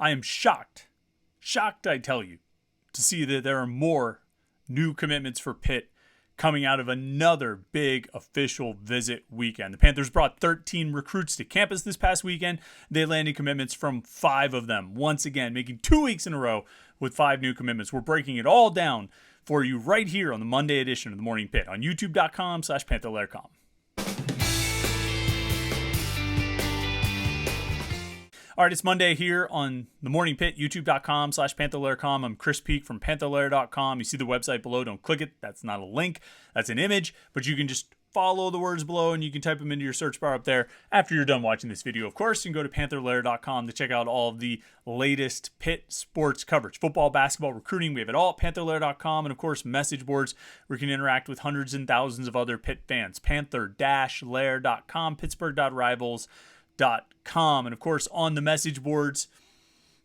I am shocked, I tell you, to see that there are more new commitments for Pitt coming out of another big official visit weekend. The Panthers brought 13 recruits to campus this past weekend. They landed commitments from 5 of them, once again, making 2 weeks in a row with 5 new commitments. We're breaking it all down for you right here on the Monday edition of the Morning Pitt on youtube.com/Panther-Lair.com. All right, it's Monday here on the Morning Pitt, youtube.com/Panther-Lair.com. I'm Chris Peak from Panther-Lair.com. You see the website below. Don't click it. That's not a link. That's an image. But you can just follow the words below, and you can type them into your search bar up there after you're done watching this video. Of course, you can go to Panther-Lair.com to check out all of the latest Pitt sports coverage. Football, basketball, recruiting. We have it all at Panther-Lair.com. And, of course, message boards where you can interact with hundreds and thousands of other Pitt fans. Panther-Lair.com, Pittsburgh.rivals.com. And of course, on the message boards,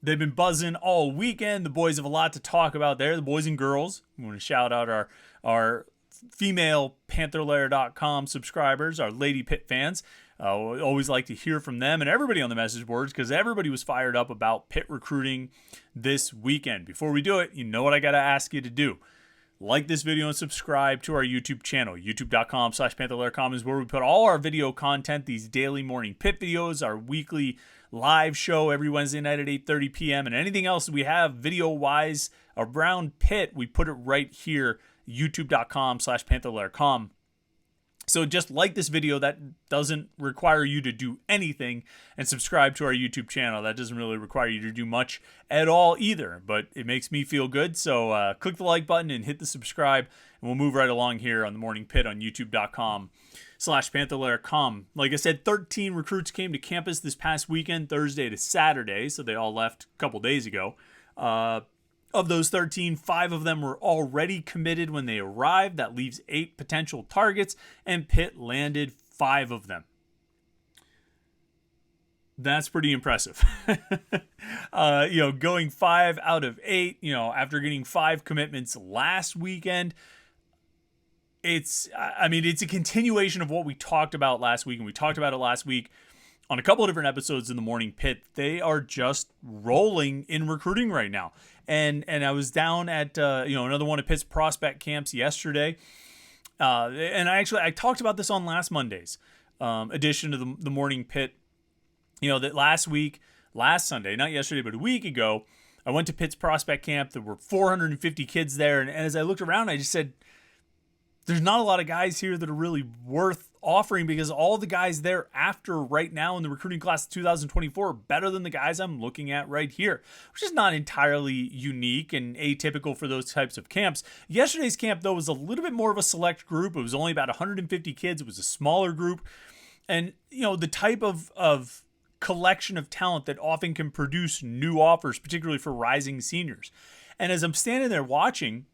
they've been buzzing all weekend. The boys have a lot to talk about there. The boys and girls. We want to shout out our female Panther-Lair.com subscribers, our Lady Pitt fans. Always like to hear from them and everybody on the message boards because everybody was fired up about Pitt recruiting this weekend. Before we do it, you know what I got to ask you to do. Like this video and subscribe to our YouTube channel. YouTube.com/Panther-Lair.com is where we put all our video content, these daily Morning Pitt videos, our weekly live show every Wednesday night at 8:30 p.m. and anything else we have video-wise around Pitt, we put it right here, youtube.com/Panther-Lair.com. So just like this video, that doesn't require you to do anything, and subscribe to our YouTube channel. That doesn't really require you to do much at all either, but it makes me feel good. So click the like button and hit the subscribe, and we'll move right along here on the Morning Pitt on youtube.com/Panther-Lair.com. Like I said, 13 recruits came to campus this past weekend, Thursday to Saturday, so they all left a couple days ago. Of those 13, 5 of them were already committed when they arrived. That leaves 8 potential targets, and Pitt landed 5 of them. That's pretty impressive. Going 5 out of 8, after getting 5 commitments last weekend, it's a continuation of what we talked about last week, and we talked about it last week on a couple of different episodes in the Morning Pitt. They are just rolling in recruiting right now. And I was down at another one of Pitt's prospect camps yesterday. And I talked about this on last Monday's edition of the Morning Pitt. That last Sunday, not yesterday, but a week ago, I went to Pitt's prospect camp. There were 450 kids there. And as I looked around, I just said, there's not a lot of guys here that are really worth offering because all the guys there after right now in the recruiting class of 2024 are better than the guys I'm looking at right here, which is not entirely unique and atypical for those types of camps. Yesterday's camp, though, was a little bit more of a select group. It was only about 150 kids. It was a smaller group. And, the type of collection of talent that often can produce new offers, particularly for rising seniors. And as I'm standing there watching,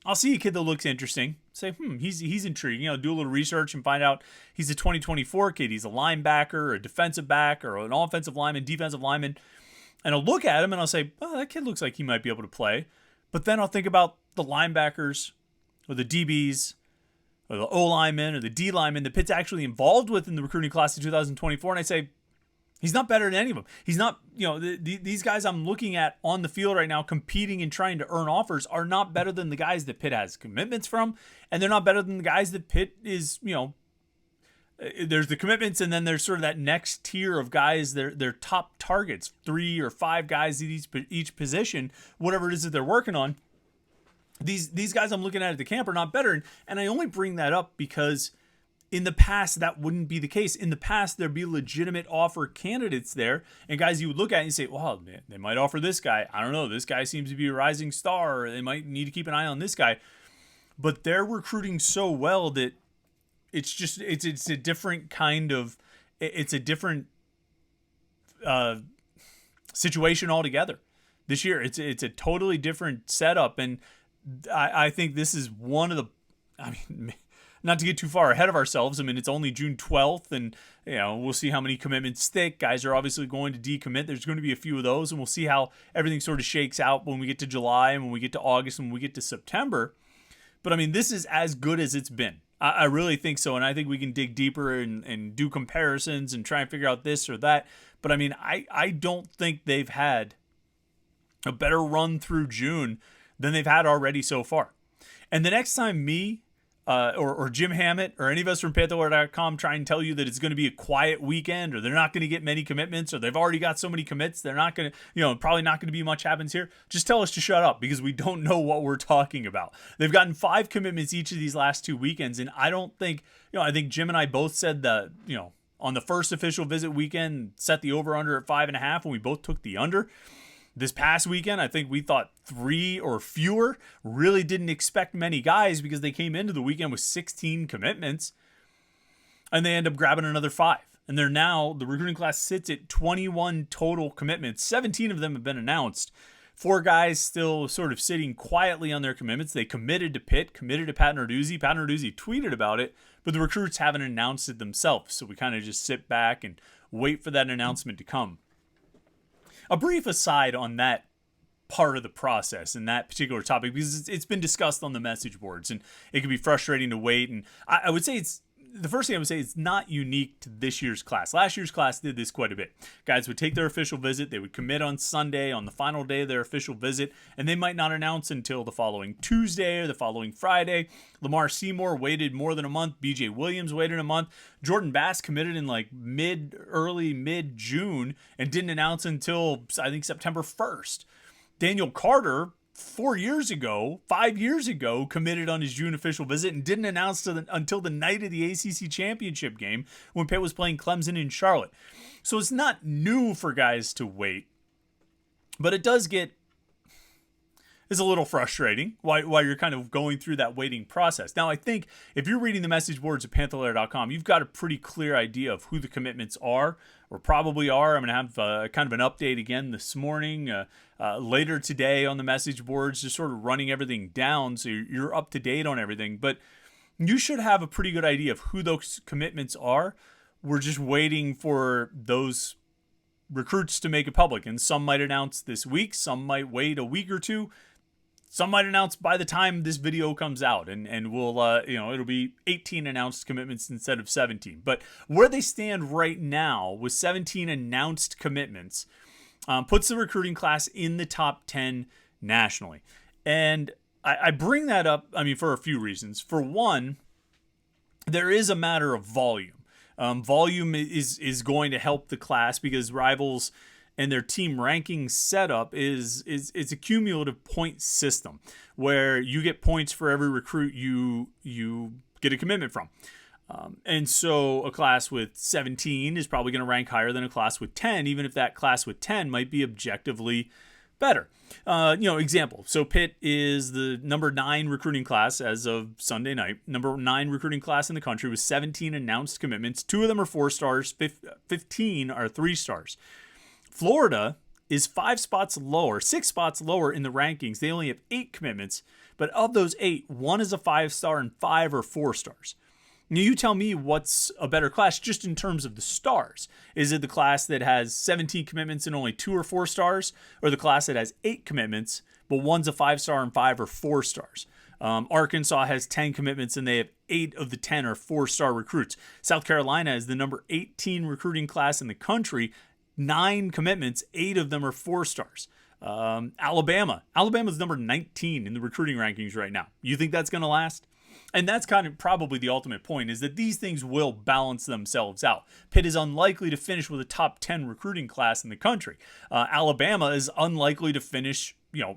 I'll see a kid that looks interesting, say, he's intriguing. Do a little research and find out he's a 2024 kid. He's a linebacker, a defensive back, or an offensive lineman, defensive lineman. And I'll look at him and I'll say, that kid looks like he might be able to play. But then I'll think about the linebackers or the DBs or the O linemen or the D linemen that Pitt's actually involved with in the recruiting class of 2024. And I say, he's not better than any of them. He's not, these guys I'm looking at on the field right now competing and trying to earn offers are not better than the guys that Pitt has commitments from. And they're not better than the guys that Pitt is, there's the commitments and then there's sort of that next tier of guys, their top targets, 3 or 5 guys at each position, whatever it is that they're working on. These guys I'm looking at the camp are not better. And I only bring that up because in the past, that wouldn't be the case. In the past, there'd be legitimate offer candidates there, and guys you would look at and you say, well, man, they might offer this guy. I don't know. This guy seems to be a rising star. Or they might need to keep an eye on this guy. But they're recruiting so well that it's a different kind of, it's a different situation altogether. This year, it's a totally different setup, and I think this is one of the, not to get too far ahead of ourselves. It's only June 12th, and we'll see how many commitments stick. Guys are obviously going to decommit. There's going to be a few of those, and we'll see how everything sort of shakes out when we get to July and when we get to August and when we get to September. But this is as good as it's been. I really think so, and I think we can dig deeper and do comparisons and try and figure out this or that. But I don't think they've had a better run through June than they've had already so far. And the next time me or Jim Hammett or any of us from Panther-Lair.com try and tell you that it's going to be a quiet weekend, or they're not going to get many commitments, or they've already got so many commits, they're not going to, probably not going to be much happens here, just tell us to shut up, because we don't know what we're talking about. They've gotten 5 commitments each of these last 2 weekends, and I don't think, I think Jim and I both said that, on the first official visit weekend, set the over-under at 5.5, and we both took the under. This past weekend, I think we thought 3 or fewer. Really didn't expect many guys because they came into the weekend with 16 commitments, and they end up grabbing another 5. And they're now, the recruiting class sits at 21 total commitments. 17 of them have been announced. 4 guys still sort of sitting quietly on their commitments. They committed to Pitt, committed to Pat Narduzzi. Pat Narduzzi tweeted about it, but the recruits haven't announced it themselves. So we kind of just sit back and wait for that announcement to come. A brief aside on that part of the process and that particular topic, because it's been discussed on the message boards, and it can be frustrating to wait. And I would say the first thing I would say, it's not unique to this year's class. Last year's class did this quite a bit. Guys would take their official visit. They would commit on Sunday, on the final day of their official visit, and they might not announce until the following Tuesday or the following Friday. Lamar Seymour waited more than a month. BJ Williams waited a month. Jordan Bass committed in like early mid-June and didn't announce until, I think, September 1st. Daniel Carter, 5 years ago, committed on his June official visit and didn't announce until the night of the ACC championship game when Pitt was playing Clemson in Charlotte. So it's not new for guys to wait, but it does get, it's a little frustrating while you're kind of going through that waiting process. Now, I think if you're reading the message boards at Panther-Lair.com, you've got a pretty clear idea of who the commitments are, or probably are. I'm going to have kind of an update again this morning, later today on the message boards, just sort of running everything down so you're up to date on everything. But you should have a pretty good idea of who those commitments are. We're just waiting for those recruits to make it public. And some might announce this week, some might wait a week or two. Some might announce by the time this video comes out, and we'll, it'll be 18 announced commitments instead of 17. But where they stand right now with 17 announced commitments puts the recruiting class in the top 10 nationally. And I bring that up, for a few reasons. For one, there is a matter of volume. Volume is going to help the class because rivals and their team ranking setup is a cumulative point system where you get points for every recruit you get a commitment from. And so a class with 17 is probably going to rank higher than a class with 10, even if that class with 10 might be objectively better. Example. So Pitt is the number 9 recruiting class as of Sunday night. Number 9 recruiting class in the country with 17 announced commitments. 2 of them are 4 stars. 15 are 3 stars. Florida is 6 spots lower in the rankings. They only have 8 commitments, but of those 8, 1 is a 5-star and 5 are 4 stars. Now you tell me what's a better class just in terms of the stars. Is it the class that has 17 commitments and only 2 or 4 stars, or the class that has 8 commitments, but 1's a 5-star and 5 are 4 stars? Arkansas has 10 commitments and they have 8 of the 10 are 4-star recruits. South Carolina is the number 18 recruiting class in the country. 9 commitments, 8 of them are 4 stars. Alabama's number 19 in the recruiting rankings right now. You think that's going to last? And that's kind of probably the ultimate point, is that these things will balance themselves out. Pitt is unlikely to finish with a top 10 recruiting class in the country. Alabama is unlikely to finish,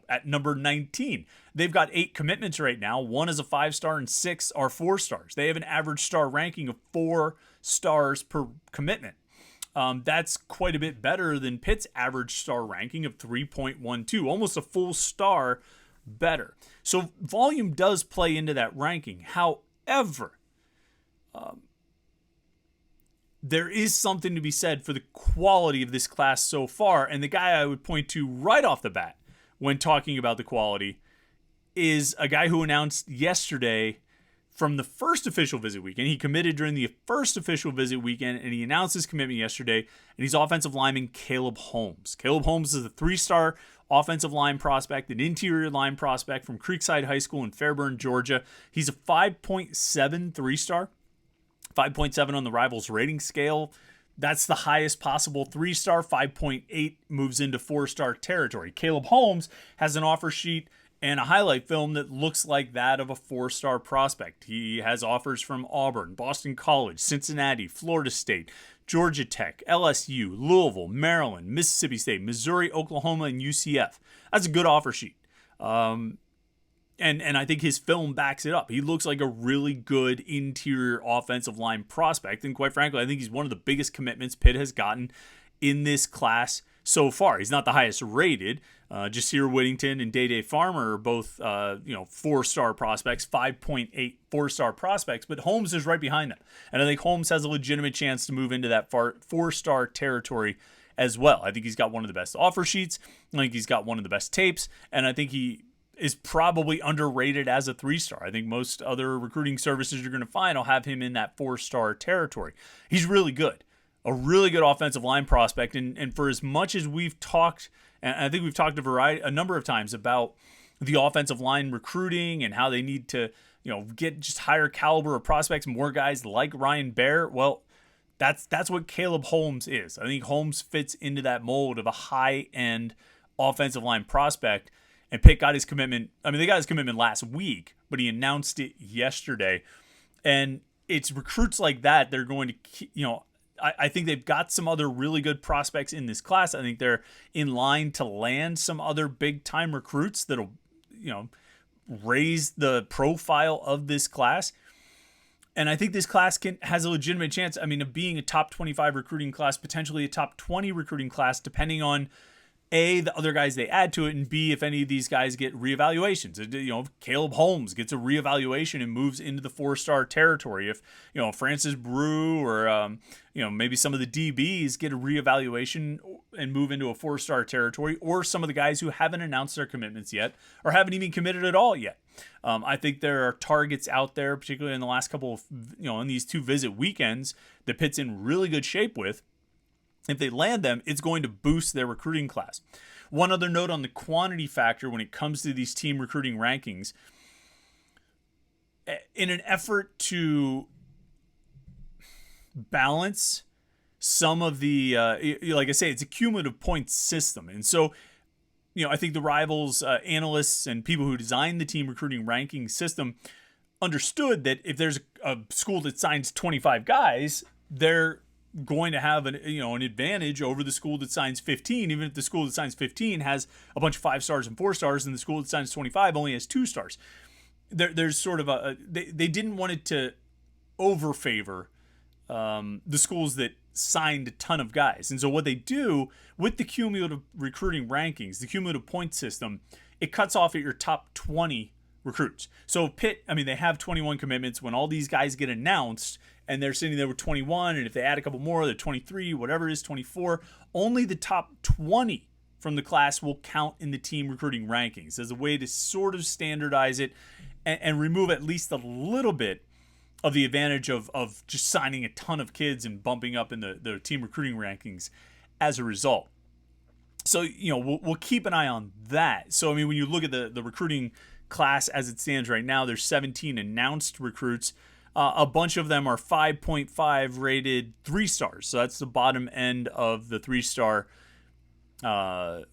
at number 19. They've got 8 commitments right now. 1 is a 5-star and 6 are 4 stars. They have an average star ranking of 4 stars per commitment. That's quite a bit better than Pitt's average star ranking of 3.12, almost a full star better. So volume does play into that ranking. However, there is something to be said for the quality of this class so far. And the guy I would point to right off the bat when talking about the quality is a guy who announced yesterday from the first official visit weekend. He committed during the first official visit weekend, and he announced his commitment yesterday, and he's offensive lineman Caleb Holmes. Caleb Holmes is a 3-star offensive line prospect, an interior line prospect from Creekside High School in Fairburn, Georgia. He's a 5.7 3-star, 5.7 on the Rivals rating scale. That's the highest possible 3-star. 5.8 moves into 4-star territory. Caleb Holmes has an offer sheet and a highlight film that looks like that of a 4-star prospect. He has offers from Auburn, Boston College, Cincinnati, Florida State, Georgia Tech, LSU, Louisville, Maryland, Mississippi State, Missouri, Oklahoma, and UCF. That's a good offer sheet. And I think his film backs it up. He looks like a really good interior offensive line prospect. And quite frankly, I think he's one of the biggest commitments Pitt has gotten in this class so far. He's not the highest rated. Jasir Whittington and Day Farmer are both 4-star prospects, 5.8 4-star prospects, but Holmes is right behind them. And I think Holmes has a legitimate chance to move into that 4-star territory as well. I think he's got one of the best offer sheets. I think he's got one of the best tapes. And I think he is probably underrated as a 3-star. I think most other recruiting services you're going to find will have him in that 4-star territory. He's really good. A really good offensive line prospect. And for as much as we've talked, and I think we've talked a number of times about the offensive line recruiting and how they need to, get just higher caliber of prospects, more guys like Ryan Baer. Well, that's what Caleb Holmes is. I think Holmes fits into that mold of a high-end offensive line prospect. And Pitt got his commitment. I mean, they got his commitment last week, but he announced it yesterday. And it's recruits like that they're going to, I think they've got some other really good prospects in this class. I think they're in line to land some other big-time recruits that'll, raise the profile of this class. And I think this class has a legitimate chance, of being a top 25 recruiting class, potentially a top 20 recruiting class, depending on A, the other guys they add to it, and B, if any of these guys get reevaluations. If Caleb Holmes gets a reevaluation and moves into the 4-star territory. If, Francis Brew or, maybe some of the DBs get a reevaluation and move into a 4-star territory, or some of the guys who haven't announced their commitments yet or haven't even committed at all yet. I think there are targets out there, particularly in the last couple of, in these 2 visit weekends, that Pitt's in really good shape with. If they land them, it's going to boost their recruiting class. One other note on the quantity factor when it comes to these team recruiting rankings. In an effort to balance some of the, like I say, it's a cumulative points system. And so, I think the Rivals analysts and people who designed the team recruiting ranking system understood that if there's a school that signs 25 guys, they're going to have an advantage over the school that signs 15, even if the school that signs 15 has a bunch of 5-stars and 4-stars, and the school that signs 25 only has 2 stars. There's sort of they didn't want it to overfavor the schools that signed a ton of guys. And so what they do with the cumulative recruiting rankings, the cumulative point system, it cuts off at your top 20 recruits. So Pitt, they have 21 commitments. When all these guys get announced and they're sitting there with 21, and if they add a couple more, they're 23, whatever it is, 24, only the top 20 from the class will count in the team recruiting rankings as a way to sort of standardize it and remove at least a little bit of the advantage of just signing a ton of kids and bumping up in the team recruiting rankings as a result. So, we'll keep an eye on that. So, when you look at the recruiting class as it stands right now, there's 17 announced recruits. A bunch of them are 5.5 rated 3-stars. So that's the bottom end of the 3-star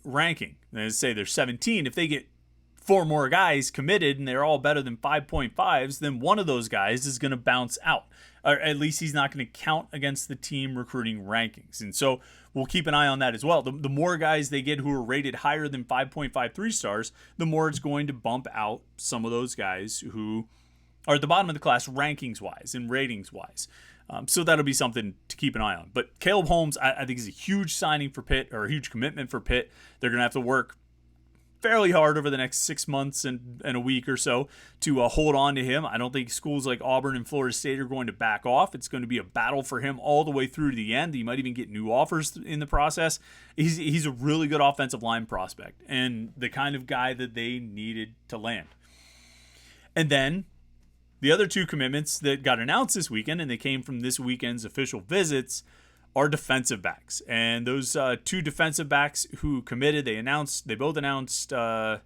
ranking. And as I say, there's 17. If they get 4 more guys committed and they're all better than 5.5s, then one of those guys is going to bounce out. Or at least he's not going to count against the team recruiting rankings. And so we'll keep an eye on that as well. The more guys they get who are rated higher than 5.5 3-stars, the more it's going to bump out some of those guys who are at the bottom of the class rankings-wise and ratings-wise. So that'll be something to keep an eye on. But Caleb Holmes, I think, is a huge signing for Pitt, or a huge commitment for Pitt. They're going to have to work fairly hard over the next 6 months and a week or so to hold on to him. I don't think schools like Auburn and Florida State are going to back off. It's going to be a battle for him all the way through to the end. He might even get new offers in the process. He's a really good offensive line prospect and the kind of guy that they needed to land. And then the other 2 commitments that got announced this weekend, and they came from this weekend's official visits, are defensive backs. And those 2 defensive backs who committed, they both announced, one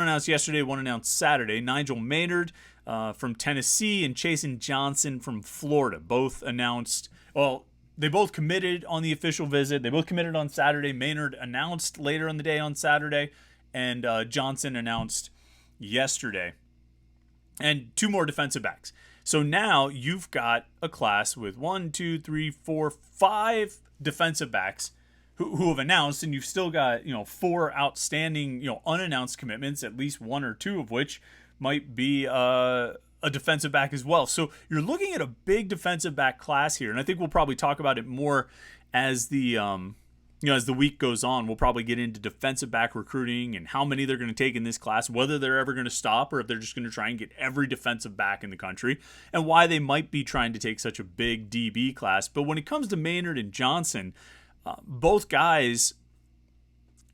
announced yesterday, one announced Saturday. Nigel Maynard from Tennessee and Chasen Johnson from Florida. Both announced, they both committed on the official visit. They both committed on Saturday. Maynard announced later in the day on Saturday, and Johnson announced yesterday. And 2 more defensive backs. So now you've got a class with 1, 2, 3, 4, 5 defensive backs who have announced, and you've still got 4 outstanding unannounced commitments, at least 1 or 2 of which might be a defensive back as well. So you're looking at a big defensive back class here, and I think we'll probably talk about it more as the as the week goes on. We'll probably get into defensive back recruiting and how many they're going to take in this class, whether they're ever going to stop or if they're just going to try and get every defensive back in the country, and why they might be trying to take such a big DB class. But when it comes to Maynard and Johnson, both guys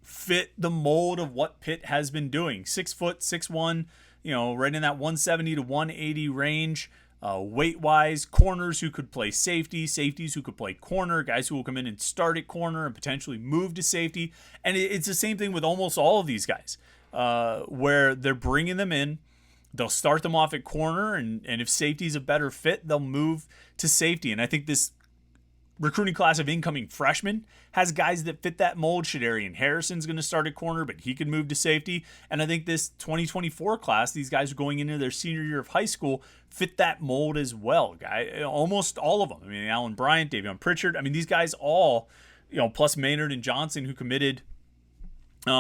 fit the mold of what Pitt has been doing. 6 foot, 6'1", right in that 170 to 180 range. Weight-wise, corners who could play safety, safeties who could play corner, guys who will come in and start at corner and potentially move to safety. And it's the same thing with almost all of these guys, where they're bringing them in. They'll start them off at corner, and if safety's a better fit, they'll move to safety. And I think this recruiting class of incoming freshmen has guys that fit that mold. Shadarian Harrison's going to start at corner, but he can move to safety. And I think this 2024 class, these guys are going into their senior year of high school, fit that mold as well. Almost all of them. I mean, Alan Bryant, Davion Pritchard. I mean, these guys all, plus Maynard and Johnson, who committed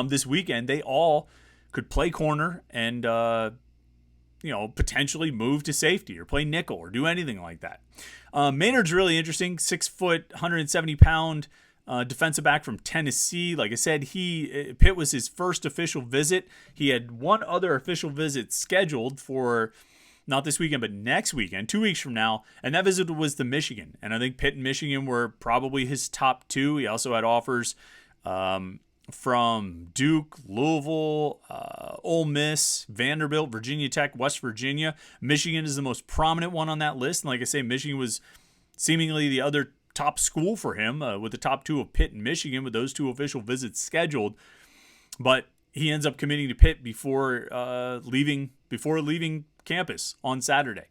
this weekend, they all could play corner and, potentially move to safety or play nickel or do anything like that. Maynard's really interesting. 6 foot, 170 pound defensive back from Tennessee. Like I said, Pitt was his first official visit. He had 1 other official visit scheduled for not this weekend, but next weekend, 2 weeks from now. And that visit was to Michigan. And I think Pitt and Michigan were probably his top 2. He also had offers from Duke, Louisville, Ole Miss, Vanderbilt, Virginia Tech, West Virginia. Michigan is the most prominent one on that list. And like I say, Michigan was seemingly the other top school for him, with the top 2 of Pitt and Michigan, with those 2 official visits scheduled. But he ends up committing to Pitt before leaving campus on Saturday.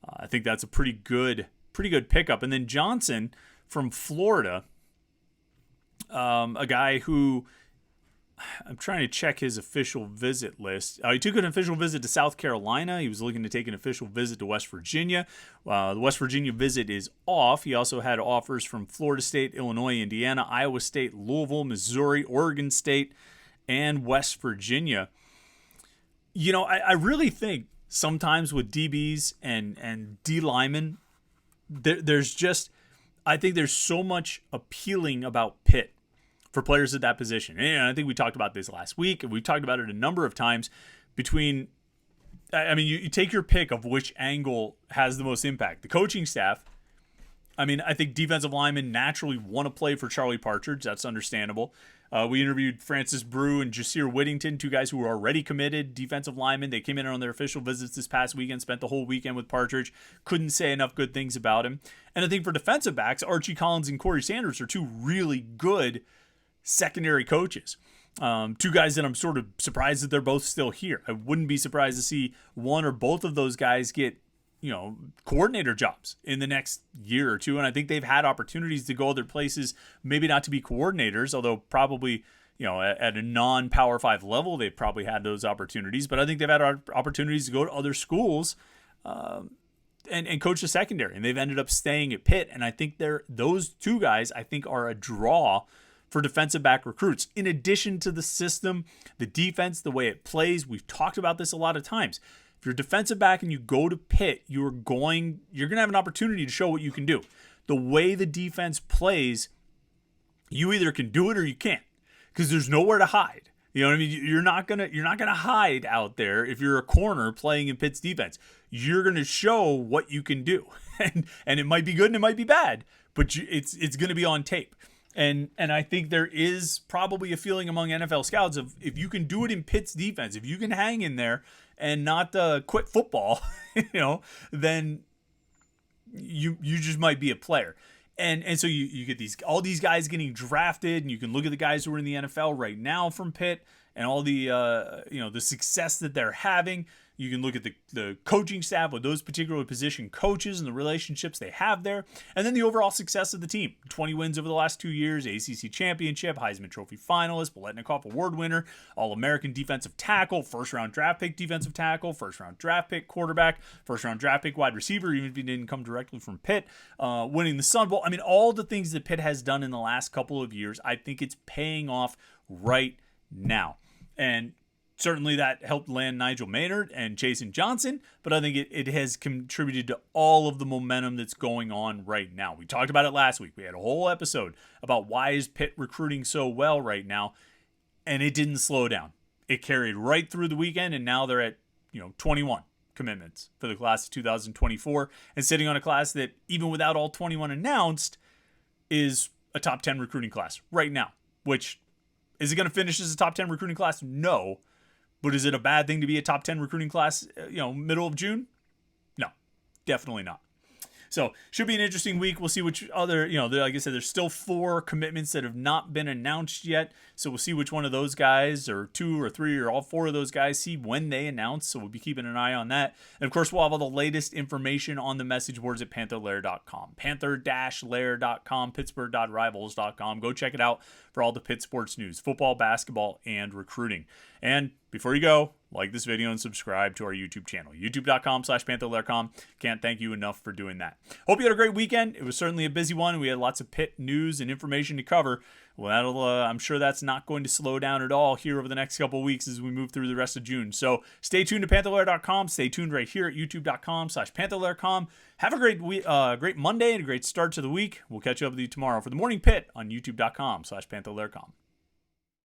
I think that's a pretty good pickup. And then Johnson from Florida, a guy who, I'm trying to check his official visit list. He took an official visit to South Carolina. He was looking to take an official visit to West Virginia. The West Virginia visit is off. He also had offers from Florida State, Illinois, Indiana, Iowa State, Louisville, Missouri, Oregon State, and West Virginia. I really think sometimes with DBs and D linemen, I think there's so much appealing about Pitt for players at that position. And I think we talked about this last week, and we've talked about it a number of times you take your pick of which angle has the most impact. The coaching staff, I think defensive linemen naturally want to play for Charlie Partridge. That's understandable. We interviewed Francis Brew and Jasir Whittington, 2 guys who were already committed defensive linemen. They came in on their official visits this past weekend, spent the whole weekend with Partridge. Couldn't say enough good things about him. And I think for defensive backs, Archie Collins and Corey Sanders are 2 really good secondary coaches. 2 guys that I'm sort of surprised that they're both still here. I wouldn't be surprised to see one or both of those guys get, coordinator jobs in the next year or 2. And I think they've had opportunities to go other places, maybe not to be coordinators, although probably, at a non-Power 5 level, they've probably had those opportunities. But I think they've had opportunities to go to other schools and coach the secondary. And they've ended up staying at Pitt. And I think those 2 guys, I think, are a draw for defensive back recruits. In addition to the system, the defense, the way it plays, we've talked about this a lot of times. If you're a defensive back and you go to Pitt, you're going to have an opportunity to show what you can do. The way the defense plays, you either can do it or you can't, because there's nowhere to hide. You know what I mean? You're not gonna hide out there if you're a corner playing in Pitt's defense. You're gonna show what you can do, and it might be good and it might be bad, but it's gonna be on tape. And I think there is probably a feeling among NFL scouts of, if you can do it in Pitt's defense, if you can hang in there and not quit football, then you just might be a player. And so you get all these guys getting drafted, and you can look at the guys who are in the NFL right now from Pitt and all the the success that they're having. You can look at the coaching staff with those particular position coaches and the relationships they have there. And then the overall success of the team. 20 wins over the last 2 years, ACC championship, Heisman Trophy finalist, Biletnikoff Award winner, All-American defensive tackle, first-round draft pick defensive tackle, first-round draft pick quarterback, first-round draft pick wide receiver, even if he didn't come directly from Pitt, winning the Sun Bowl. I mean, all the things that Pitt has done in the last couple of years, I think it's paying off right now. And certainly that helped land Nigel Maynard and Jason Johnson, but I think it has contributed to all of the momentum that's going on right now. We talked about it last week. We had a whole episode about why is Pitt recruiting so well right now, and it didn't slow down. It carried right through the weekend, and now they're at 21 commitments for the class of 2024, and sitting on a class that, even without all 21 announced, is a top 10 recruiting class right now. Which, is it going to finish as a top 10 recruiting class? No. But is it a bad thing to be a top 10 recruiting class, middle of June? No, definitely not. So, should be an interesting week. We'll see which other, like I said, there's still 4 commitments that have not been announced yet. So, we'll see which one of those guys, or 2 or 3, or all 4 of those guys, see when they announce. So, we'll be keeping an eye on that. And, of course, we'll have all the latest information on the message boards at Panther-Lair.com. Panther-Lair.com, Pittsburgh.rivals.com. Go check it out for all the Pitt sports news, football, basketball, and recruiting. And before you go, like this video and subscribe to our YouTube channel, youtube.com/Panther-Lair.com. Can't thank you enough for doing that. Hope you had a great weekend. It was certainly a busy one. We had lots of Pitt news and information to cover. Well, I'm sure that's not going to slow down at all here over the next couple of weeks as we move through the rest of June. So stay tuned to Panther-Lair.com. Stay tuned right here at youtube.com/Panther-Lair.com. Have a great Monday and a great start to the week. We'll catch up with you tomorrow for the Morning Pitt on youtube.com/Panther-Lair.com.